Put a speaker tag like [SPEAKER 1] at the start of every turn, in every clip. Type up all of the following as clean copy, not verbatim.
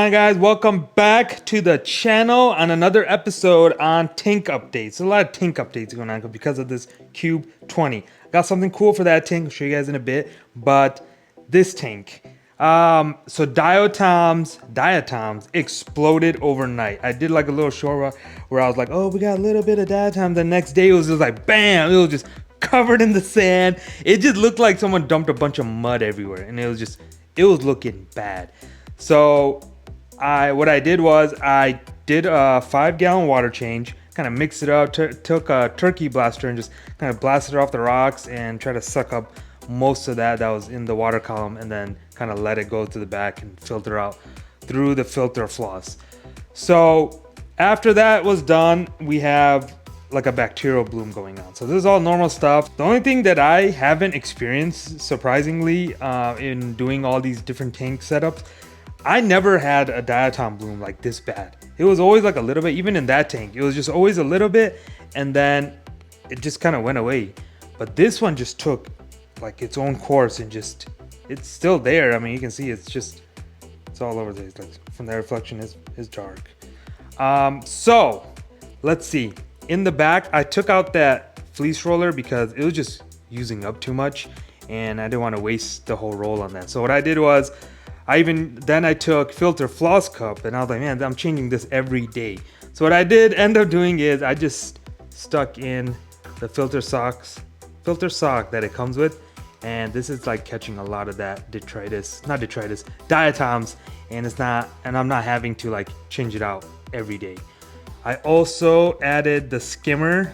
[SPEAKER 1] on, guys? Welcome back to the channel on another episode on tank updates. A lot of tank updates going on because of this Cube 20. Got something cool for that tank. I'll show you guys in a bit. But this tank, so diatoms exploded overnight. I did like a little short where I was like, oh, we got a little bit of diatoms. The next day it was just like bam, it was just covered in the sand. It just looked like someone dumped a bunch of mud everywhere, and it was looking bad. So what I did was I did a 5-gallon water change, kind of mixed it up, took a turkey blaster and just kind of blasted it off the rocks and try to suck up most of that was in the water column, and then kind of let it go to the back and filter out through the filter floss. So after that was done, we have like a bacterial bloom going on. So this is all normal stuff. The only thing that I haven't experienced, surprisingly, in doing all these different tank setups, I never had a diatom bloom like this bad. It was always like a little bit, even in that tank, it was just always a little bit, and then it just kind of went away. But this one just took like its own course and just, it's still there. I mean, you can see it's all over there. Like from the reflection is dark. So let's see. In the back, I took out that fleece roller because it was just using up too much, and I didn't want to waste the whole roll on that. So what I did was, I took filter floss cup, and I was like, man, I'm changing this every day. So what I did end up doing is I just stuck in the filter sock that it comes with, and this is like catching a lot of that diatoms, and I'm not having to like change it out every day. I also added the skimmer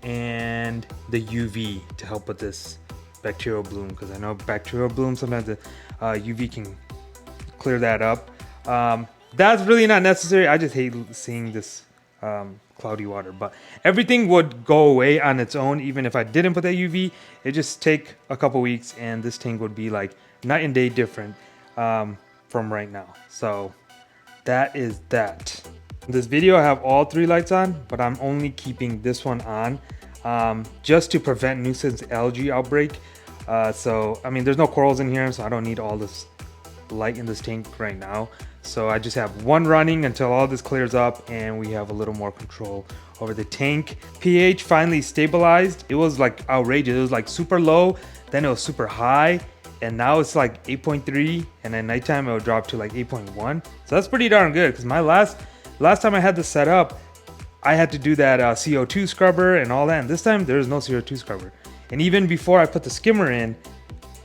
[SPEAKER 1] and the UV to help with this bacterial bloom, because I know bacterial bloom, sometimes the UV can clear that up. That's really not necessary. I just hate seeing this cloudy water, but everything would go away on its own even if I didn't put that UV. It just take a couple weeks, and this tank would be like night and day different from right now. So that is that. In this video, I have all 3 lights on, but I'm only keeping this one on just to prevent nuisance algae outbreak. So I mean, there's no corals in here, so I don't need all this light in this tank right now. So I just have one running until all this clears up and we have a little more control over the tank. pH finally stabilized. It was like outrageous. It was like super low, then it was super high, and now it's like 8.3, and at nighttime it will drop to like 8.1. So that's pretty darn good, because my last time I had this set up, I had to do that CO2 scrubber and all that, and this time there is no CO2 scrubber. And even before I put the skimmer in,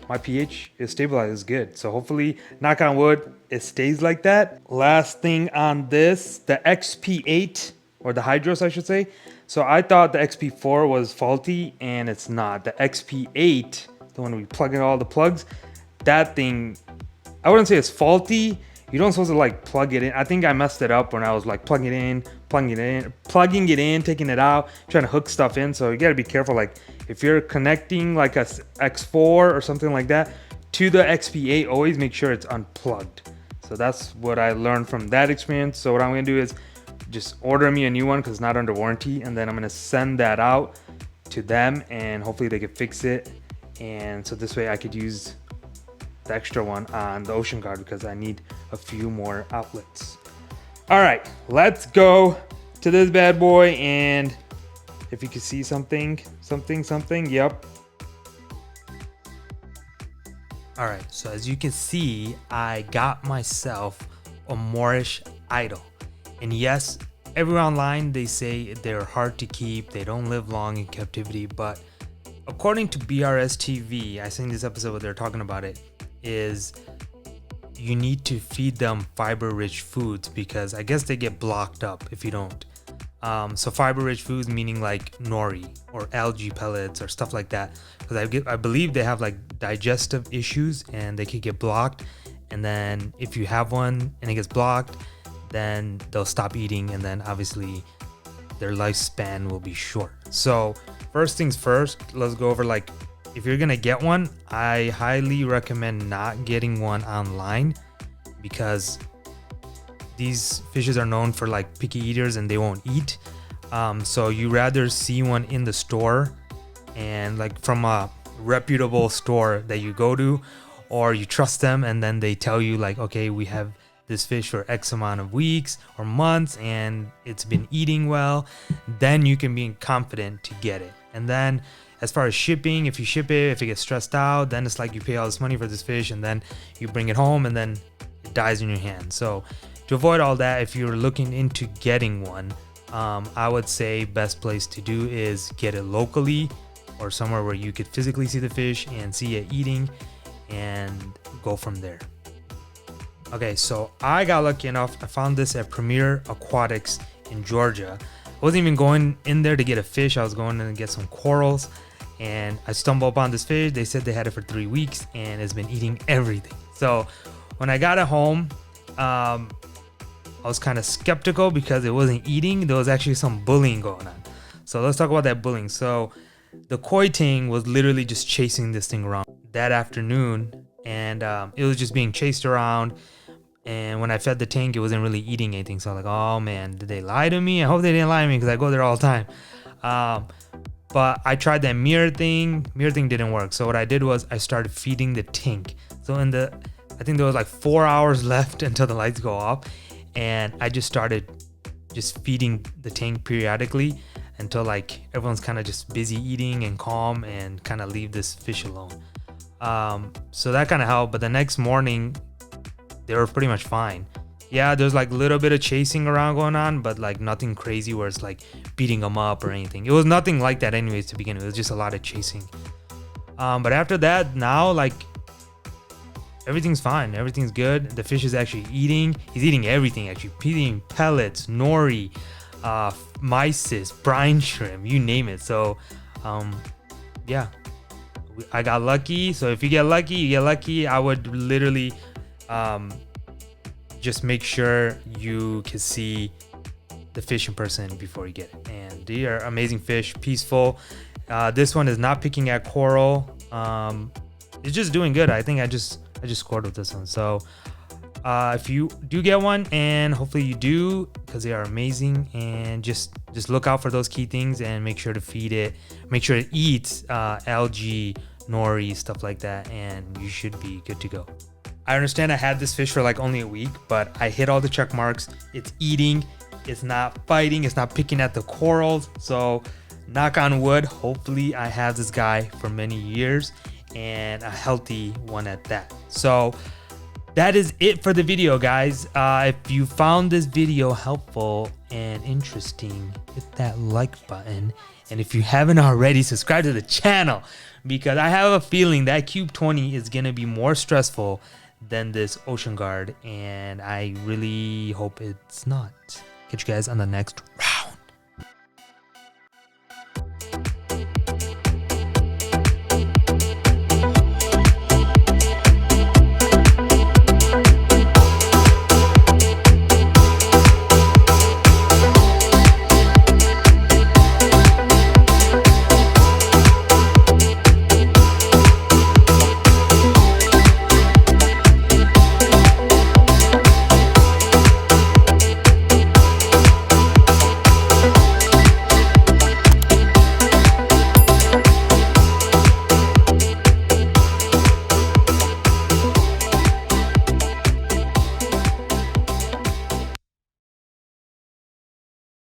[SPEAKER 1] my pH is stabilized, is good. So hopefully, knock on wood, it stays like that. Last thing on this, the XP8, or the Hydros I should say. So I thought the XP4 was faulty, and it's not. The XP8, the one we plug in all the plugs, that thing, I wouldn't say it's faulty. You don't supposed to like plug it in. I think I messed it up when I was like plugging it in, taking it out, trying to hook stuff in. So you gotta be careful. Like if you're connecting like a X4 or something like that to the XP8, always make sure it's unplugged. So that's what I learned from that experience. So what I'm gonna do is just order me a new one because it's not under warranty, and then I'm gonna send that out to them, and hopefully they can fix it. And so this way I could use the extra one on the Ocean Guard, because I need a few more outlets. All right, let's go to this bad boy, and if you can see something, yep. All right, so as you can see, I got myself a Moorish idol. And yes, everyone online, they say they're hard to keep, they don't live long in captivity, but according to BRS TV, I seen this episode where they're talking about it, is you need to feed them fiber-rich foods, because I guess they get blocked up if you don't. So fiber-rich foods meaning like nori or algae pellets or stuff like that, because I believe they have like digestive issues and they could get blocked. And then if you have one and it gets blocked, then they'll stop eating, and then obviously their lifespan will be short. So first things first, let's go over like, if you're gonna get one, I highly recommend not getting one online, because these fishes are known for like picky eaters and they won't eat. So you rather see one in the store, and like from a reputable store that you go to, or you trust them, and then they tell you like, okay, we have this fish for X amount of weeks or months and it's been eating well, then you can be confident to get it. And then as far as shipping, if you ship it, if it gets stressed out, then it's like you pay all this money for this fish and then you bring it home and then it dies in your hand. So to avoid all that, if you're looking into getting one, I would say best place to do is get it locally or somewhere where you could physically see the fish and see it eating and go from there. Okay, so I got lucky enough. I found this at Premier Aquatics in Georgia. I wasn't even going in there to get a fish. I was going in to get some corals, and I stumbled upon this fish. They said they had it for 3 weeks and it's been eating everything. So when I got it home, I was kind of skeptical because it wasn't eating. There was actually some bullying going on. So let's talk about that bullying. So the koi ting was literally just chasing this thing around that afternoon, and it was just being chased around. And when I fed the tank, it wasn't really eating anything. So I was like, oh man, did they lie to me? I hope they didn't lie to me because I go there all the time. But I tried that mirror thing. Mirror thing didn't work. So what I did was I started feeding the tank. So I think there was like 4 hours left until the lights go off. And I just started just feeding the tank periodically until like everyone's kind of just busy eating and calm and kind of leave this fish alone. So that kind of helped. But the next morning, they were pretty much fine. Yeah, there's like a little bit of chasing around going on, but like nothing crazy where it's like beating them up or anything. It was nothing like that anyways to begin with. It was just a lot of chasing. But after that, now like everything's fine. Everything's good. The fish is actually eating. He's eating everything actually. He's eating pellets, nori, mysis, brine shrimp, you name it. So yeah, I got lucky. So if you get lucky, you get lucky. I would literally just make sure you can see the fish in person before you get it. And they are amazing fish, peaceful. This one is not picking at coral. It's just doing good. I think I just scored with this one. So if you do get one, and hopefully you do, because they are amazing, and just look out for those key things and make sure to feed it. Make sure it eats algae, nori, stuff like that, and you should be good to go. I understand I had this fish for like only a week, but I hit all the check marks. It's eating, it's not biting, it's not picking at the corals. So knock on wood, hopefully I have this guy for many years, and a healthy one at that. So that is it for the video, guys. If you found this video helpful and interesting, hit that like button. And if you haven't already, subscribe to the channel, because I have a feeling that Cube 20 is gonna be more stressful than this Ocean Guard, and I really hope it's not. Catch you guys on the next